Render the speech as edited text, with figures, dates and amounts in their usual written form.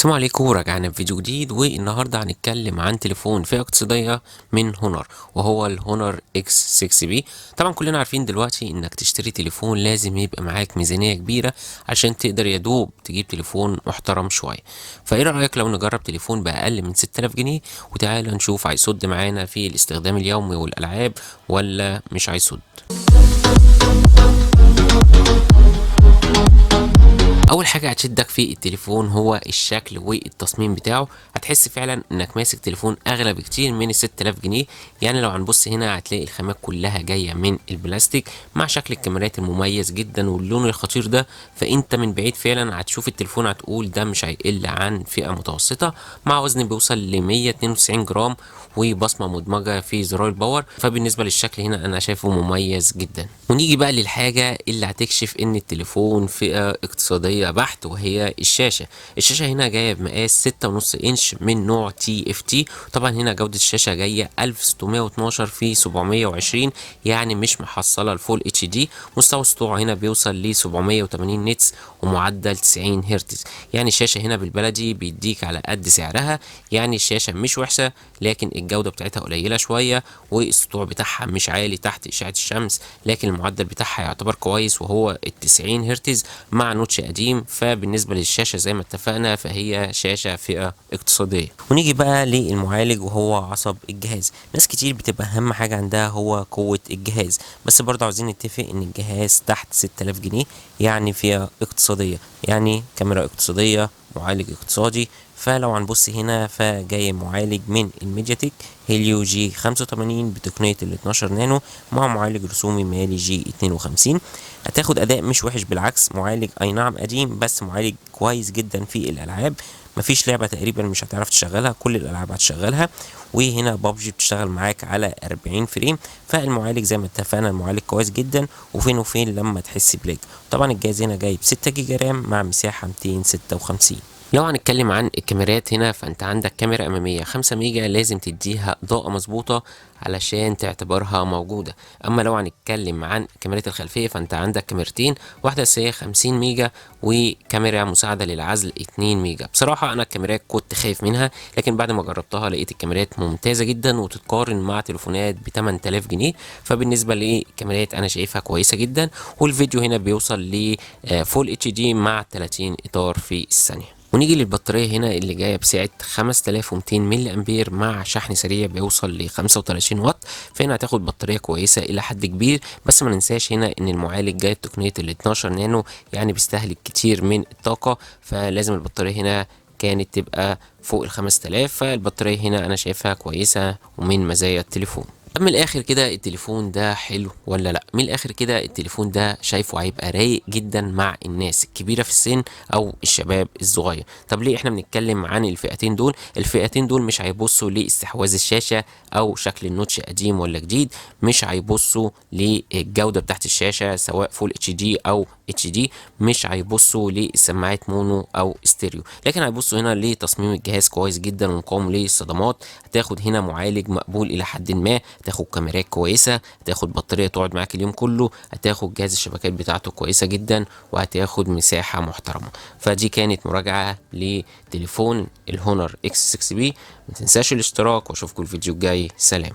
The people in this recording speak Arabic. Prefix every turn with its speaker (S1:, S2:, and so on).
S1: السلام عليكم، راجعنا بفيديو جديد. والنهارده هنتكلم عن تليفون فئة اقتصادية من هونر، وهو الهونر اكس 6 بي. طبعا كلنا عارفين دلوقتي انك تشتري تليفون لازم يبقى معاك ميزانية كبيرة عشان تقدر يا دوب تجيب تليفون محترم شوية. فايه رأيك لو نجرب تليفون بأقل من 6000 جنيه، وتعالى نشوف هيصد معانا في الاستخدام اليومي والألعاب ولا مش هيصد. اول حاجه هتشدك في التليفون هو الشكل والتصميم بتاعه. هتحس فعلا انك ماسك تليفون اغلى بكتير من ال 6000 جنيه. يعني لو هنبص هنا هتلاقي الخامات كلها جايه من البلاستيك مع شكل الكاميرات المميز جدا واللون الخطير ده. فانت من بعيد فعلا هتشوف التليفون هتقول ده مش هيقل عن فئه متوسطه، مع وزن بيوصل ل 192 جرام وبصمه مدمجه في زرار الباور. فبالنسبه للشكل هنا انا شايفه مميز جدا. ونيجي بقى للحاجه اللي هتكشف ان التليفون فئه اقتصاديه بحت، وهي الشاشه هنا جايه بمقاس 6.5 انش من نوع تي اف تي. طبعا هنا جوده الشاشه جايه 1612 في 720، يعني مش محصله الفول اتش دي. مستوى السطوع هنا بيوصل ل 780 نتس ومعدل 90 هرتز. يعني الشاشه هنا بالبلدي بيديك على قد سعرها. يعني الشاشه مش وحشه، لكن الجوده بتاعتها قليله شويه، والسطوع بتاعها مش عالي تحت اشعه الشمس، لكن المعدل بتاعها يعتبر كويس وهو ال 90 هرتز مع نوتش قديم. فبالنسبه للشاشه زي ما اتفقنا فهي شاشه فئه اقتصاديه. ونيجي بقى للمعالج وهو عصب الجهاز. ناس كتير بتبقى اهم حاجه عندها هو قوه الجهاز، بس برضه عاوزين نتفق ان الجهاز تحت 6000 جنيه، يعني فئه اقتصاديه، يعني كاميرا اقتصاديه، معالج اقتصادي. فلو هنبص هنا فجاي معالج من الميدياتك هيليو جي 85 بتقنية ال 12 نانو مع معالج رسومي مالي جي 52. هتاخد اداء مش وحش، بالعكس معالج اي نعم قديم بس معالج كويس جدا في الالعاب. مفيش لعبة تقريبا مش هتعرف تشغلها، كل الالعاب هتشغلها. وهنا بابجي بتشتغل معاك على 40 فريم. فالمعالج زي ما اتفقنا المعالج كويس جدا، وفين وفين لما تحس بلاج. طبعا الجهاز هنا جايب 6 جيجا رام مع مساحة 256. لو هنتكلم عن الكاميرات هنا فانت عندك كاميرا اماميه 5 ميجا لازم تديها اضاءه مظبوطه علشان تعتبرها موجوده. اما لو هنتكلم عن كاميرات الخلفيه فانت عندك كاميرتين، واحده اساسيه 50 ميجا وكاميرا مساعده للعزل 2 ميجا. بصراحه انا الكاميرات كنت خايف منها، لكن بعد ما جربتها لقيت الكاميرات ممتازه جدا وتتقارن مع تليفونات ب 8000 جنيه. فبالنسبه للكاميرات انا شايفها كويسه جدا. والفيديو هنا بيوصل ل فول اتش دي مع 30 اطار في الثانيه. ونيجي للبطارية هنا اللي جاية بسعة 5200 ملي أمبير مع شحن سريع بيوصل ل 35 واط. فهنا هتاخد بطارية كويسة إلى حد كبير. بس ما ننساش هنا إن المعالج جاي بتقنية ال 12 نانو، يعني بيستهلك كتير من الطاقة. فلازم البطارية هنا كانت تبقى فوق ال 5000. فالبطارية هنا أنا شايفها كويسة ومن مزايا التليفون. طب من الاخر كده التليفون ده حلو ولا لا؟ من الاخر كده التليفون ده شايفه هيبقى رايق جدا مع الناس الكبيره في السن او الشباب الصغير. طب ليه احنا بنتكلم عن الفئتين دول؟ الفئتين دول مش هيبصوا لاستحواذ الشاشه او شكل النوتش قديم ولا جديد، مش هيبصوا للجوده بتاعت الشاشه سواء فول اتش دي او اتش دي، مش هيبصوا للسماعات مونو او ستيريو، لكن هيبصوا هنا لتصميم الجهاز كويس جدا ومقاوم للصدمات. هتاخد هنا معالج مقبول الى حد ما، هتاخد كاميرات كويسه، هتاخد بطاريه تقعد معاك اليوم كله، هتاخد جهاز الشبكات بتاعته كويسه جدا، وهتاخد مساحه محترمه. فدي كانت مراجعه لتليفون الهونر اكس 6 بي. ما تنساش الاشتراك، واشوفكم الفيديو الجاي. سلام.